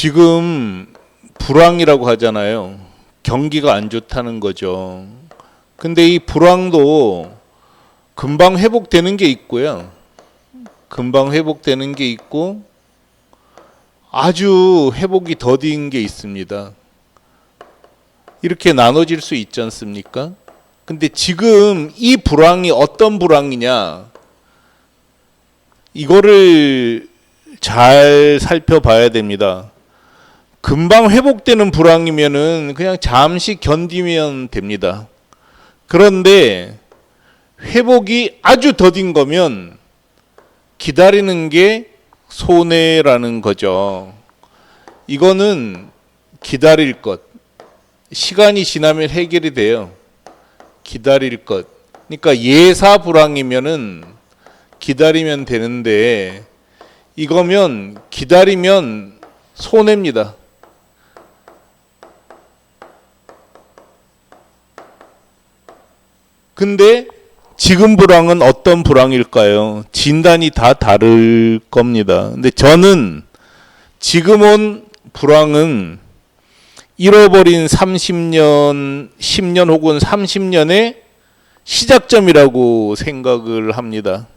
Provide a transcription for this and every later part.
지금 불황이라고 하잖아요. 경기가 안 좋다는 거죠. 근데 이 불황도 금방 회복되는 게 있고요. 금방 회복되는 게 있고 아주 회복이 더딘 게 있습니다. 이렇게 나눠질 수 있지 않습니까? 근데 지금 이 불황이 어떤 불황이냐? 이거를 잘 살펴봐야 됩니다. 금방 회복되는 불황이면은 그냥 잠시 견디면 됩니다. 그런데 회복이 아주 더딘 거면 기다리는 게 손해라는 거죠. 이거는 기다릴 것. 시간이 지나면 해결이 돼요. 기다릴 것. 그러니까 예사 불황이면은 기다리면 되는데 이거면 기다리면 손해입니다. 근데 지금 불황은 어떤 불황일까요? 진단이 다 다를 겁니다. 근데 저는 지금 온 불황은 잃어버린 30년, 10년 혹은 30년의 시작점이라고 생각을 합니다.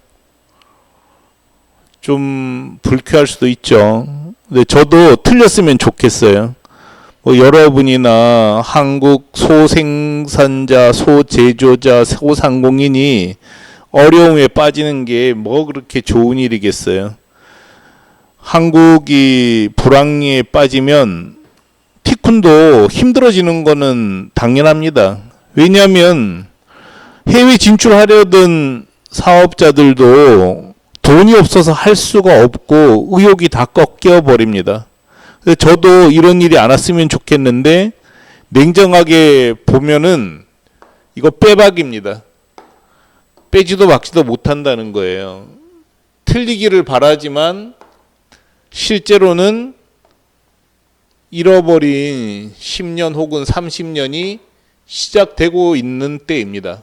좀 불쾌할 수도 있죠. 근데 저도 틀렸으면 좋겠어요. 여러분이나 한국 소생산자, 소제조자, 소상공인이 어려움에 빠지는 게 뭐 그렇게 좋은 일이겠어요. 한국이 불황에 빠지면 티쿤도 힘들어지는 거는 당연합니다. 왜냐하면 해외 진출하려던 사업자들도 돈이 없어서 할 수가 없고 의욕이 다 꺾여 버립니다. 저도 이런 일이 안 왔으면 좋겠는데 냉정하게 보면은 이거 빼박입니다. 빼지도 막지도 못한다는 거예요. 틀리기를 바라지만 실제로는 잃어버린 10년 혹은 30년이 시작되고 있는 때입니다.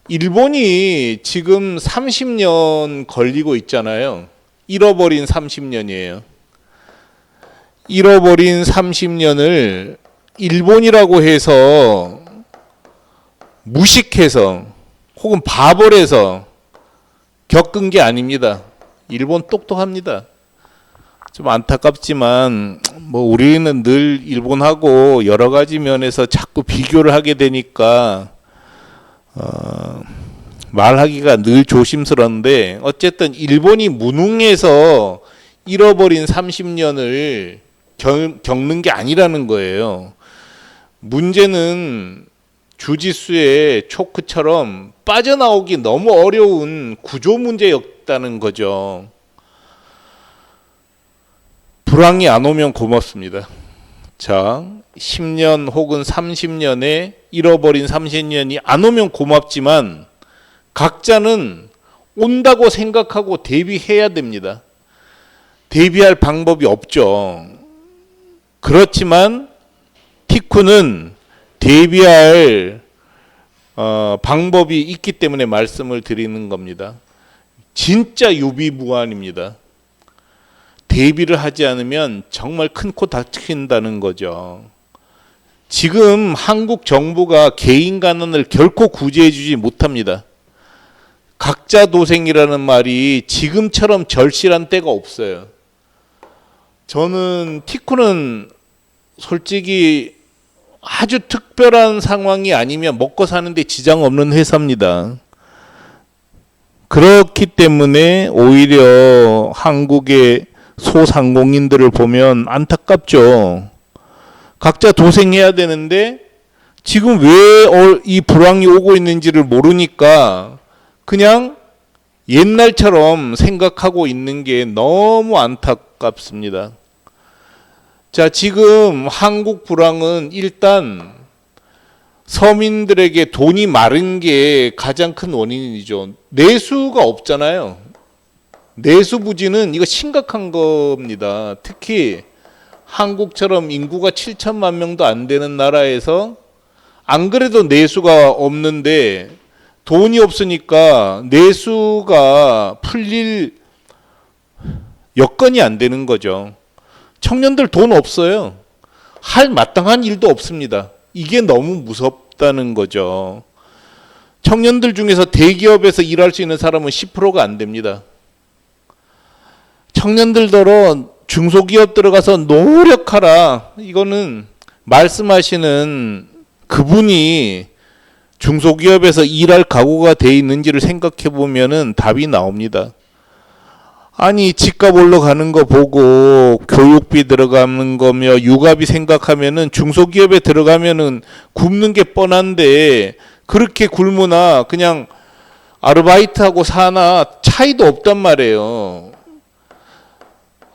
일본이 지금 30년 걸리고 있잖아요. 잃어버린 30년이에요. 잃어버린 30년을 일본이라고 해서 무식해서 혹은 바보래서 겪은 게 아닙니다. 일본 똑똑합니다. 좀 안타깝지만 우리는 늘 일본하고 여러 가지 면에서 자꾸 비교를 하게 되니까 말하기가 늘 조심스러운데 어쨌든 일본이 무능해서 잃어버린 30년을 겪는 게 아니라는 거예요. 문제는 주짓수의 초크처럼 빠져나오기 너무 어려운 구조 문제였다는 거죠. 불황이 안 오면 고맙습니다. 자, 10년 혹은 30년에 잃어버린 30년이 안 오면 고맙지만 각자는 온다고 생각하고 대비해야 됩니다. 대비할 방법이 없죠. 그렇지만 티쿤은 대비할 방법이 있기 때문에 말씀을 드리는 겁니다. 진짜 유비무환입니다. 대비를 하지 않으면 정말 큰 코 다친다는 거죠. 지금 한국 정부가 개인 가난을 결코 구제해 주지 못합니다. 각자 도생이라는 말이 지금처럼 절실한 때가 없어요. 저는 티쿤은 솔직히 아주 특별한 상황이 아니면 먹고 사는데 지장 없는 회사입니다. 그렇기 때문에 오히려 한국의 소상공인들을 보면 안타깝죠. 각자 도생해야 되는데 지금 왜 이 불황이 오고 있는지를 모르니까 그냥 옛날처럼 생각하고 있는 게 너무 안타깝습니다. 자, 지금 한국 불황은 일단 서민들에게 돈이 마른 게 가장 큰 원인이죠. 내수가 없잖아요. 내수 부진은 이거 심각한 겁니다. 특히 한국처럼 인구가 7천만 명도 안 되는 나라에서 안 그래도 내수가 없는데 돈이 없으니까 내수가 풀릴 여건이 안 되는 거죠. 청년들 돈 없어요. 할 마땅한 일도 없습니다. 이게 너무 무섭다는 거죠. 청년들 중에서 대기업에서 일할 수 있는 사람은 10%가 안 됩니다. 청년들더러 중소기업 들어가서 노력하라. 이거는 말씀하시는 그분이 중소기업에서 일할 각오가 돼 있는지를 생각해 보면은 답이 나옵니다. 아니 집값 올라가는 거 보고 교육비 들어가는 거며 육아비 생각하면은 중소기업에 들어가면은 굶는 게 뻔한데 그렇게 굶으나 그냥 아르바이트하고 사나 차이도 없단 말이에요.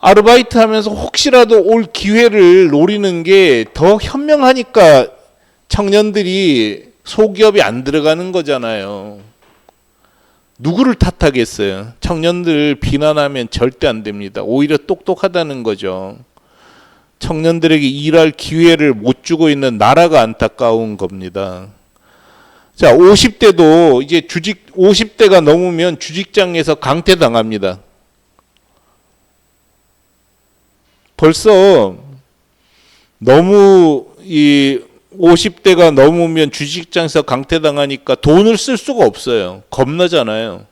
아르바이트 하면서 혹시라도 올 기회를 노리는 게 더 현명하니까 청년들이 소기업에 안 들어가는 거잖아요. 누구를 탓하겠어요? 청년들 비난하면 절대 안 됩니다. 오히려 똑똑하다는 거죠. 청년들에게 일할 기회를 못 주고 있는 나라가 안타까운 겁니다. 자, 50대도 이제 50대가 넘으면 주직장에서 강퇴당합니다. 벌써 너무 이 50대가 넘으면 주식장에서 강퇴당하니까 돈을 쓸 수가 없어요. 겁나잖아요.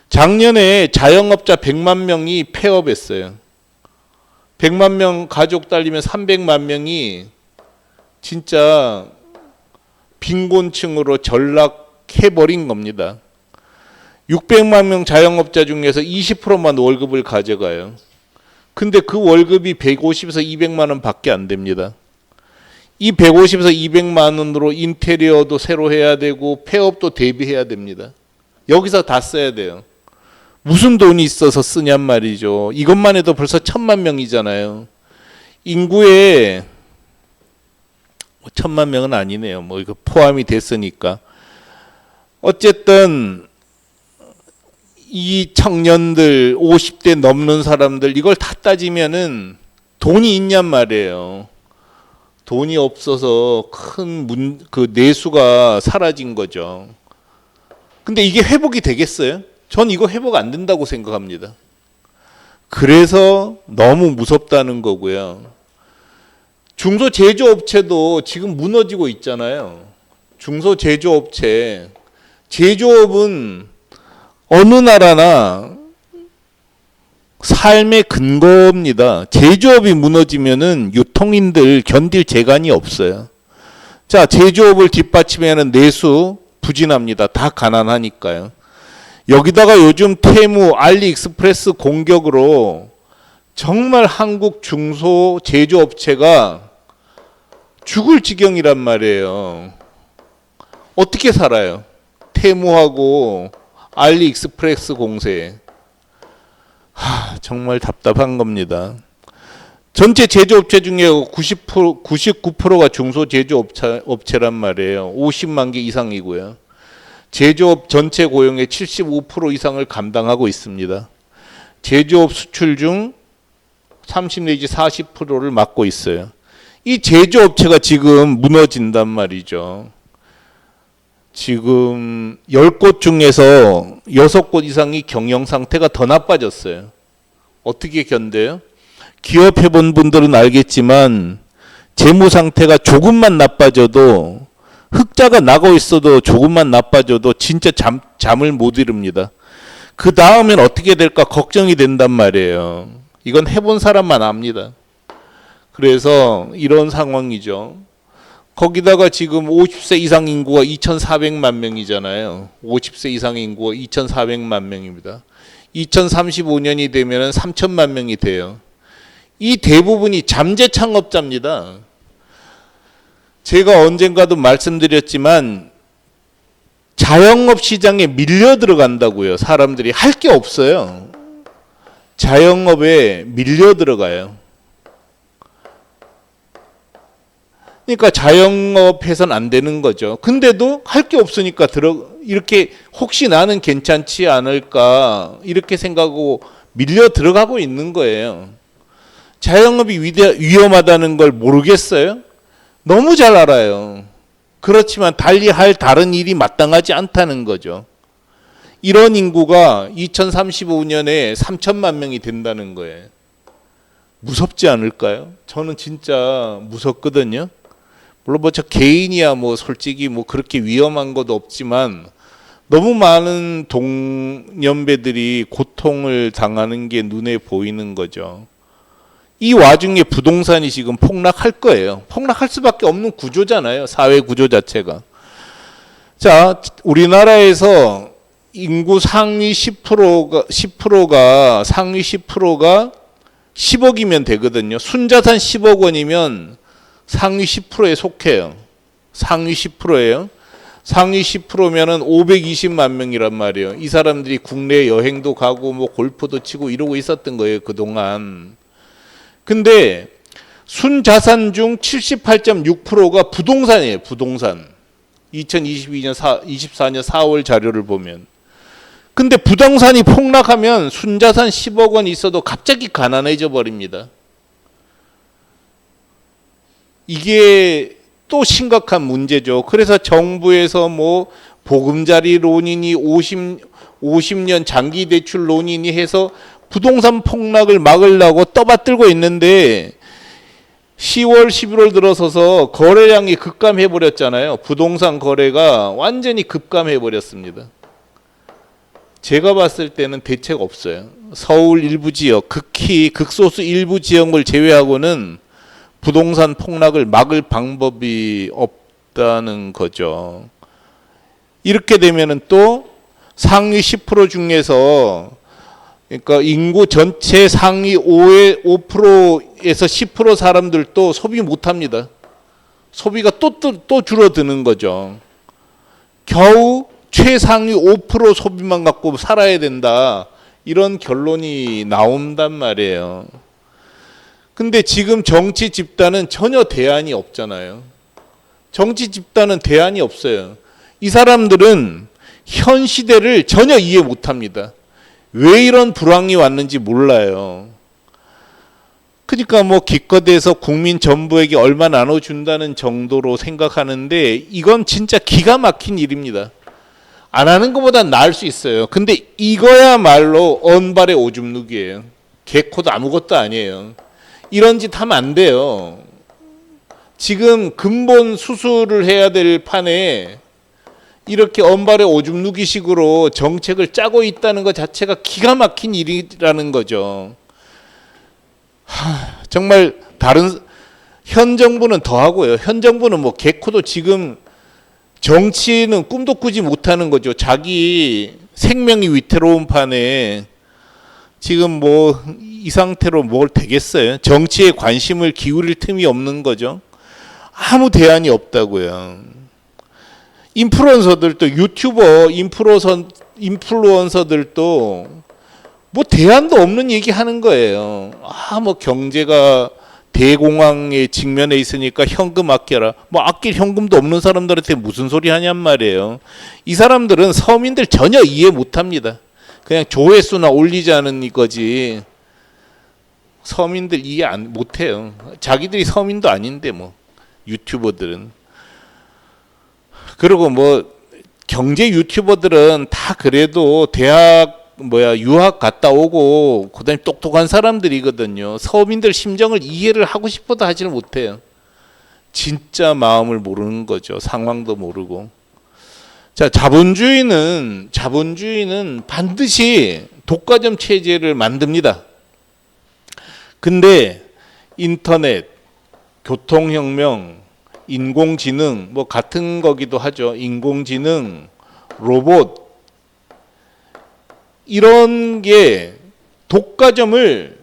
작년에 자영업자 100만 명이 폐업했어요. 100만 명 가족 딸리면 300만 명이 진짜 빈곤층으로 전락해버린 겁니다. 600만 명 자영업자 중에서 20%만 월급을 가져가요. 근데 그 월급이 150에서 200만 원 밖에 안 됩니다. 이 150에서 200만 원으로 인테리어도 새로 해야 되고 폐업도 대비해야 됩니다. 여기서 다 써야 돼요. 무슨 돈이 있어서 쓰냔 말이죠. 이것만 해도 벌써 1000만 명이잖아요. 인구에 1000만 명은 아니네요. 뭐 이거 포함이 됐으니까. 어쨌든 이 청년들 50대 넘는 사람들 이걸 다 따지면은 돈이 있냔 말이에요. 돈이 없어서 큰 그 내수가 사라진 거죠. 근데 이게 회복이 되겠어요? 전 이거 회복 안 된다고 생각합니다. 그래서 너무 무섭다는 거고요. 중소제조업체도 지금 무너지고 있잖아요. 중소제조업체. 제조업은 어느 나라나 삶의 근거입니다. 제조업이 무너지면은 유통인들 견딜 재간이 없어요. 자, 제조업을 뒷받침하는 내수 부진합니다. 다 가난하니까요. 여기다가 요즘 테무, 알리익스프레스 공격으로 정말 한국 중소 제조업체가 죽을 지경이란 말이에요. 어떻게 살아요? 테무하고 알리익스프레스 공세. 정말 답답한 겁니다. 전체 제조업체 중에 99%가 중소제조업체란 말이에요. 50만 개 이상이고요. 제조업 전체 고용의 75% 이상을 감당하고 있습니다. 제조업 수출 중 30 내지 40%를 맡고 있어요. 이 제조업체가 지금 무너진단 말이죠. 지금 10곳 중에서 6곳 이상이 경영 상태가 더 나빠졌어요. 어떻게 견뎌요? 기업해본 분들은 알겠지만 재무 상태가 조금만 나빠져도 흑자가 나고 있어도 조금만 나빠져도 진짜 잠을 못 이룹니다. 그 다음엔 어떻게 될까 걱정이 된단 말이에요. 이건 해본 사람만 압니다. 그래서 이런 상황이죠. 거기다가 지금 50세 이상 인구가 2,400만 명이잖아요. 50세 이상 인구가 2,400만 명입니다. 2035년이 되면 3,000만 명이 돼요. 이 대부분이 잠재 창업자입니다. 제가 언젠가도 말씀드렸지만 자영업 시장에 밀려 들어간다고요. 사람들이 할 게 없어요. 자영업에 밀려 들어가요. 그러니까 자영업해서는 안 되는 거죠. 근데도 할 게 없으니까 이렇게 혹시 나는 괜찮지 않을까 이렇게 생각하고 밀려 들어가고 있는 거예요. 자영업이 위험하다는 걸 모르겠어요? 너무 잘 알아요. 그렇지만 달리 할 다른 일이 마땅하지 않다는 거죠. 이런 인구가 2035년에 3천만 명이 된다는 거예요. 무섭지 않을까요? 저는 진짜 무섭거든요. 물론 뭐 저 개인이야 뭐 솔직히 뭐 그렇게 위험한 것도 없지만 너무 많은 동년배들이 고통을 당하는 게 눈에 보이는 거죠. 이 와중에 부동산이 지금 폭락할 거예요. 폭락할 수밖에 없는 구조잖아요. 사회 구조 자체가. 자, 우리나라에서 인구 상위 10%가 상위 10%가 10억이면 되거든요. 순자산 10억 원이면 상위 10%에 속해요. 상위 10%예요. 상위 10%면은 520만 명이란 말이에요. 이 사람들이 국내 여행도 가고 뭐 골프도 치고 이러고 있었던 거예요, 그동안. 근데 순자산 중 78.6%가 부동산이에요, 부동산. 2022년 24년 4월 자료를 보면. 근데 부동산이 폭락하면 순자산 10억 원 있어도 갑자기 가난해져 버립니다. 이게 또 심각한 문제죠. 그래서 정부에서 뭐 보금자리 론이니 50년 장기 대출 론이니 해서 부동산 폭락을 막으려고 떠받들고 있는데 10월, 11월 들어서서 거래량이 급감해 버렸잖아요. 부동산 거래가 완전히 급감해 버렸습니다. 제가 봤을 때는 대책 없어요. 서울 일부 지역, 극히 극소수 일부 지역을 제외하고는 부동산 폭락을 막을 방법이 없다는 거죠. 이렇게 되면은 또 상위 10% 중에서 그러니까 인구 전체 상위 5%에서 10% 사람들도 소비 못 합니다. 소비가 또 줄어드는 거죠. 겨우 최상위 5% 소비만 갖고 살아야 된다. 이런 결론이 나온단 말이에요. 근데 지금 정치 집단은 전혀 대안이 없잖아요. 정치 집단은 대안이 없어요. 이 사람들은 현 시대를 전혀 이해 못 합니다. 왜 이런 불황이 왔는지 몰라요. 그러니까 뭐 기껏해서 국민 전부에게 얼마 나눠준다는 정도로 생각하는데 이건 진짜 기가 막힌 일입니다. 안 하는 것보다 나을 수 있어요. 근데 이거야말로 언발의 오줌 누기예요. 개코도 아무것도 아니에요. 이런 짓 하면 안 돼요. 지금 근본 수술을 해야 될 판에 이렇게 언발의 오줌 누기식으로 정책을 짜고 있다는 것 자체가 기가 막힌 일이라는 거죠. 정말 현 정부는 더 하고요. 현 정부는 뭐 개코도 지금 정치는 꿈도 꾸지 못하는 거죠. 자기 생명이 위태로운 판에 지금 뭐 이 상태로 뭘 되겠어요. 정치에 관심을 기울일 틈이 없는 거죠. 아무 대안이 없다고요. 인플루언서들도 유튜버 인플루언서들도 뭐 대안도 없는 얘기 하는 거예요. 뭐 경제가 대공황에 직면해 있으니까 현금 아껴라. 뭐 아낄 현금도 없는 사람들한테 무슨 소리 하냔 말이에요. 이 사람들은 서민들 전혀 이해 못 합니다. 그냥 조회수나 올리자는 이거지. 서민들 이해 못 해요. 자기들이 서민도 아닌데 뭐 유튜버들은. 그리고 뭐 경제 유튜버들은 다 그래도 유학 갔다 오고 그다음에 똑똑한 사람들이거든요. 서민들 심정을 이해를 하고 싶어도 하지를 못해요. 진짜 마음을 모르는 거죠. 상황도 모르고. 자, 자본주의는 반드시 독과점 체제를 만듭니다. 근데 인터넷, 교통혁명, 인공지능 뭐 같은 거기도 하죠. 인공지능, 로봇 이런 게 독과점을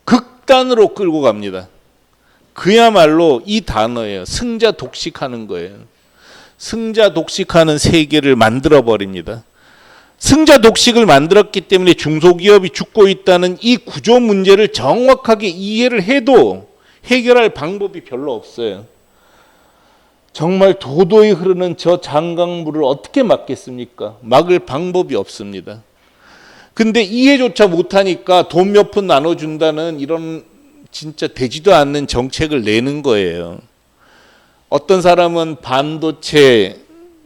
극단으로 끌고 갑니다. 그야말로 이 단어예요. 승자 독식하는 거예요. 승자 독식하는 세계를 만들어 버립니다. 승자 독식을 만들었기 때문에 중소기업이 죽고 있다는 이 구조 문제를 정확하게 이해를 해도 해결할 방법이 별로 없어요. 정말 도도히 흐르는 저 장강물을 어떻게 막겠습니까? 막을 방법이 없습니다. 근데 이해조차 못하니까 돈 몇 푼 나눠준다는 이런 진짜 되지도 않는 정책을 내는 거예요. 어떤 사람은 반도체,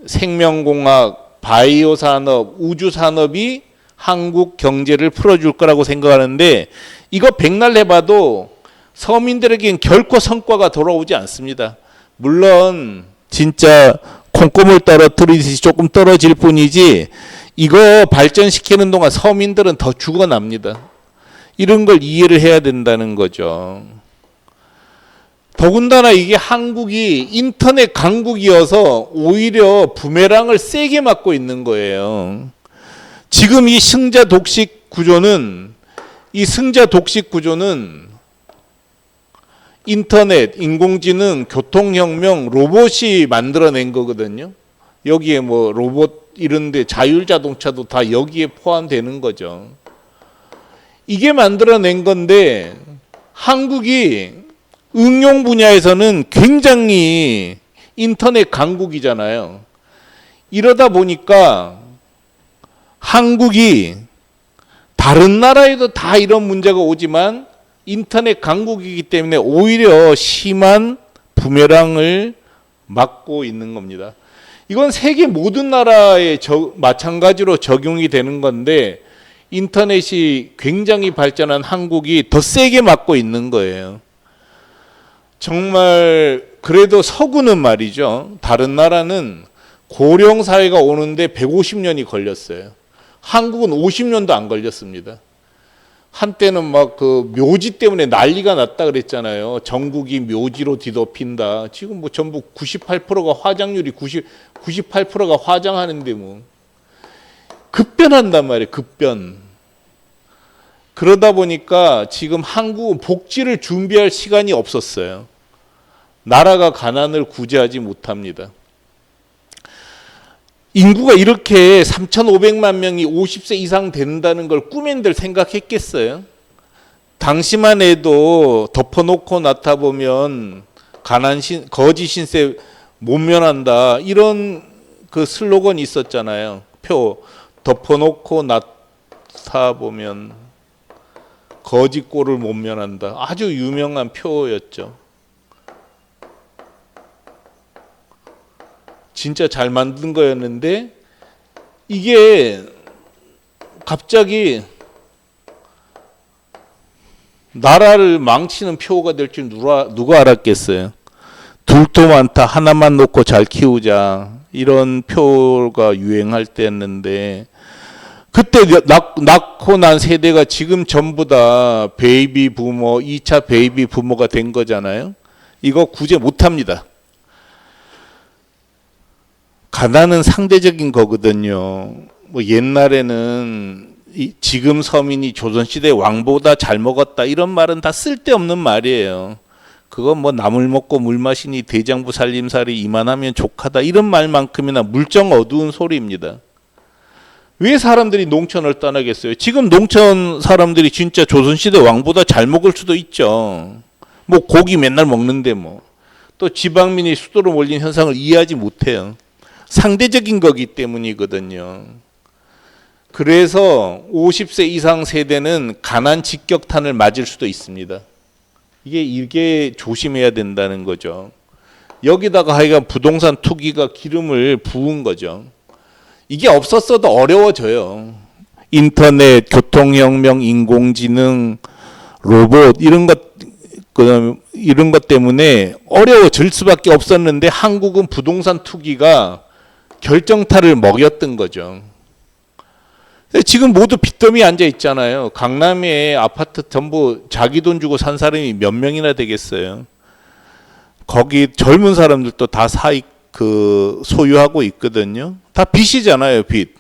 생명공학, 바이오 산업, 우주 산업이 한국 경제를 풀어줄 거라고 생각하는데 이거 백날 해봐도 서민들에겐 결코 성과가 돌아오지 않습니다. 물론 진짜 콩고물 떨어뜨리듯이 조금 떨어질 뿐이지 이거 발전시키는 동안 서민들은 더 죽어납니다. 이런 걸 이해를 해야 된다는 거죠. 더군다나 이게 한국이 인터넷 강국이어서 오히려 부메랑을 세게 맞고 있는 거예요. 지금 이 승자 독식 구조는 인터넷, 인공지능, 교통혁명, 로봇이 만들어낸 거거든요. 여기에 뭐 로봇 이런데 자율자동차도 다 여기에 포함되는 거죠. 이게 만들어낸 건데 한국이 응용 분야에서는 굉장히 인터넷 강국이잖아요. 이러다 보니까 한국이 다른 나라에도 다 이런 문제가 오지만 인터넷 강국이기 때문에 오히려 심한 부메랑을 맞고 있는 겁니다. 이건 세계 모든 나라에 마찬가지로 적용이 되는 건데 인터넷이 굉장히 발전한 한국이 더 세게 맞고 있는 거예요. 정말 그래도 서구는 말이죠. 다른 나라는 고령 사회가 오는데 150년이 걸렸어요. 한국은 50년도 안 걸렸습니다. 한때는 막 그 묘지 때문에 난리가 났다 그랬잖아요. 전국이 묘지로 뒤덮인다. 지금 뭐 전부 98%가 화장률이 98%가 화장하는데 뭐 급변한단 말이에요. 급변. 그러다 보니까 지금 한국은 복지를 준비할 시간이 없었어요. 나라가 가난을 구제하지 못합니다. 인구가 이렇게 3,500만 명이 50세 이상 된다는 걸 꿈엔들 생각했겠어요? 당시만 해도 덮어놓고 나타보면 거지 신세 못 면한다 이런 그 슬로건이 있었잖아요. 표 덮어놓고 나타보면 거지 꼴을 못 면한다. 아주 유명한 표였죠. 진짜 잘 만든 거였는데 이게 갑자기 나라를 망치는 표가 될 줄 누가 알았겠어요. 둘도 많다 하나만 놓고 잘 키우자 이런 표가 유행할 때였는데 그때 낳고 난 세대가 지금 전부 다 베이비 부모 2차 베이비 부모가 된 거잖아요. 이거 구제 못합니다. 가난은 상대적인 거거든요. 뭐 옛날에는 지금 서민이 조선시대 왕보다 잘 먹었다 이런 말은 다 쓸데없는 말이에요. 그건 뭐 나물 먹고 물 마시니 대장부 살림살이 이만하면 족하다 이런 말만큼이나 물정 어두운 소리입니다. 왜 사람들이 농촌을 떠나겠어요? 지금 농촌 사람들이 진짜 조선시대 왕보다 잘 먹을 수도 있죠. 뭐 고기 맨날 먹는데 뭐. 또 지방민이 수도로 몰린 현상을 이해하지 못해요. 상대적인 거기 때문이거든요. 그래서 50세 이상 세대는 가난 직격탄을 맞을 수도 있습니다. 이게 조심해야 된다는 거죠. 여기다가 하여간 부동산 투기가 기름을 부은 거죠. 이게 없었어도 어려워져요. 인터넷, 교통혁명, 인공지능, 로봇 이런 것 때문에 어려워질 수밖에 없었는데 한국은 부동산 투기가 결정타를 먹였던 거죠. 지금 모두 빚더미 앉아 있잖아요. 강남에 아파트 전부 자기 돈 주고 산 사람이 몇 명이나 되겠어요. 거기 젊은 사람들도 다 소유하고 있거든요. 다 빚이잖아요, 빚.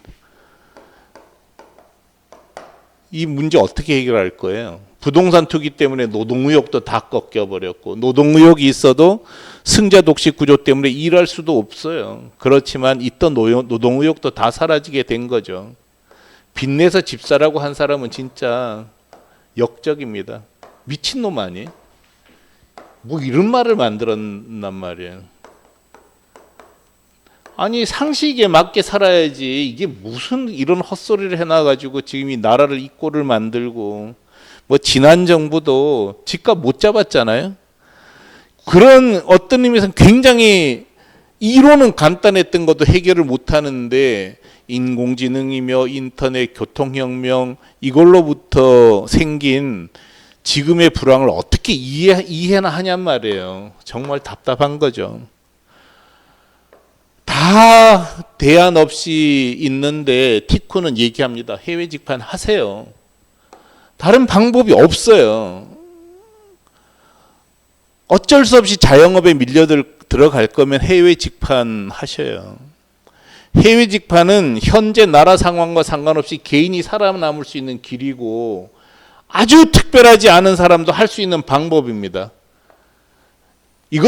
이 문제 어떻게 해결할 거예요? 부동산 투기 때문에 노동의욕도 다 꺾여버렸고 노동의욕이 있어도 승자 독식 구조 때문에 일할 수도 없어요. 그렇지만 있던 노동의욕도 다 사라지게 된 거죠. 빚내서 집사라고 한 사람은 진짜 역적입니다. 미친놈 아니에요? 뭐 이런 말을 만들었단 말이에요. 아니 상식에 맞게 살아야지 이게 무슨 이런 헛소리를 해놔가지고 지금 이 나라를 이 꼴을 만들고 뭐 지난 정부도 집값 못 잡았잖아요. 그런 어떤 의미에서는 굉장히 이론은 간단했던 것도 해결을 못 하는데 인공지능이며 인터넷 교통혁명 이걸로부터 생긴 지금의 불황을 어떻게 이해나 하냔 말이에요. 정말 답답한 거죠. 다 대안 없이 있는데 티쿠는 얘기합니다. 해외 직판 하세요. 다른 방법이 없어요. 어쩔 수 없이 자영업에 들어갈 거면 해외 직판 하셔요. 해외 직판은 현재 나라 상황과 상관없이 개인이 살아남을 수 있는 길이고 아주 특별하지 않은 사람도 할 수 있는 방법입니다.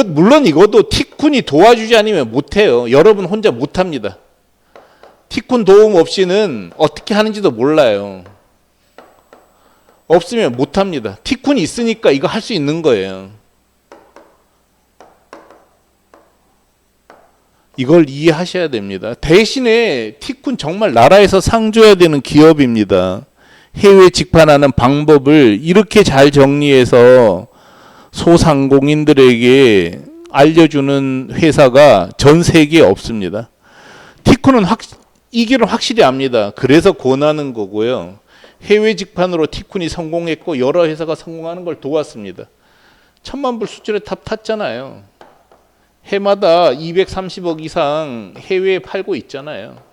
물론 이것도 티쿤이 도와주지 않으면 못해요. 여러분 혼자 못합니다. 티쿤 도움 없이는 어떻게 하는지도 몰라요. 없으면 못합니다. 티쿤이 있으니까 이거 할 수 있는 거예요. 이걸 이해하셔야 됩니다. 대신에 티쿤 정말 나라에서 상줘야 되는 기업입니다. 해외 직판하는 방법을 이렇게 잘 정리해서 소상공인들에게 알려주는 회사가 전 세계에 없습니다. 티쿤은 이 길은 확실히 압니다. 그래서 권하는 거고요. 해외 직판으로 티쿤이 성공했고 여러 회사가 성공하는 걸 도왔습니다. 1,000만 불 수출에 탔잖아요. 해마다 230억 이상 해외에 팔고 있잖아요.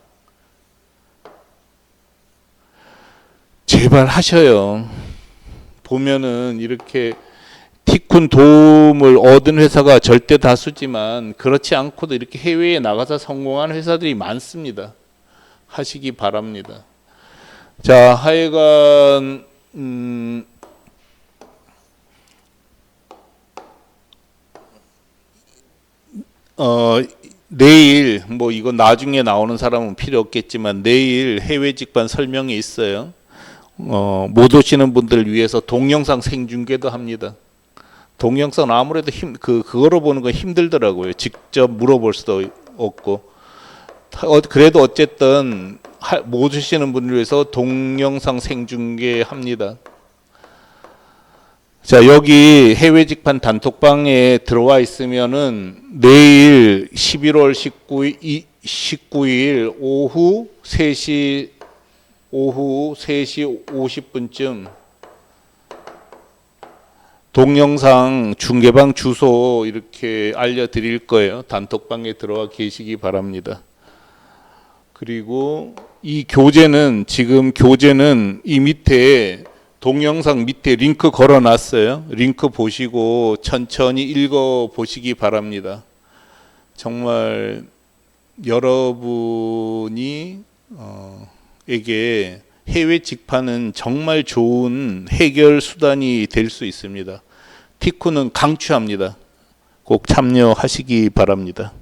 제발 하셔요. 보면은 이렇게 티쿤 도움을 얻은 회사가 절대 다수지만 그렇지 않고도 이렇게 해외에 나가서 성공한 회사들이 많습니다. 하시기 바랍니다. 자, 하여간 내일 이건 나중에 나오는 사람은 필요 없겠지만 내일 해외 직판 설명이 있어요. 못 오시는 분들을 위해서 동영상 생중계도 합니다. 동영상 아무래도 그거로 보는 건 힘들더라고요. 직접 물어볼 수도 없고. 그래도 어쨌든 못 오시는 분을 위해서 동영상 생중계 합니다. 자, 여기 해외 직판 단톡방에 들어와 있으면은 내일 11월 19일 오후 3시 50분쯤 동영상 중계방 주소 이렇게 알려드릴 거예요. 단톡방에 들어와 계시기 바랍니다. 그리고 지금 교재는 이 밑에 동영상 밑에 링크 걸어 놨어요. 링크 보시고 천천히 읽어 보시기 바랍니다. 정말 여러분이 에게 해외 직판은 정말 좋은 해결 수단이 될 수 있습니다. 티쿠는 강추합니다. 꼭 참여하시기 바랍니다.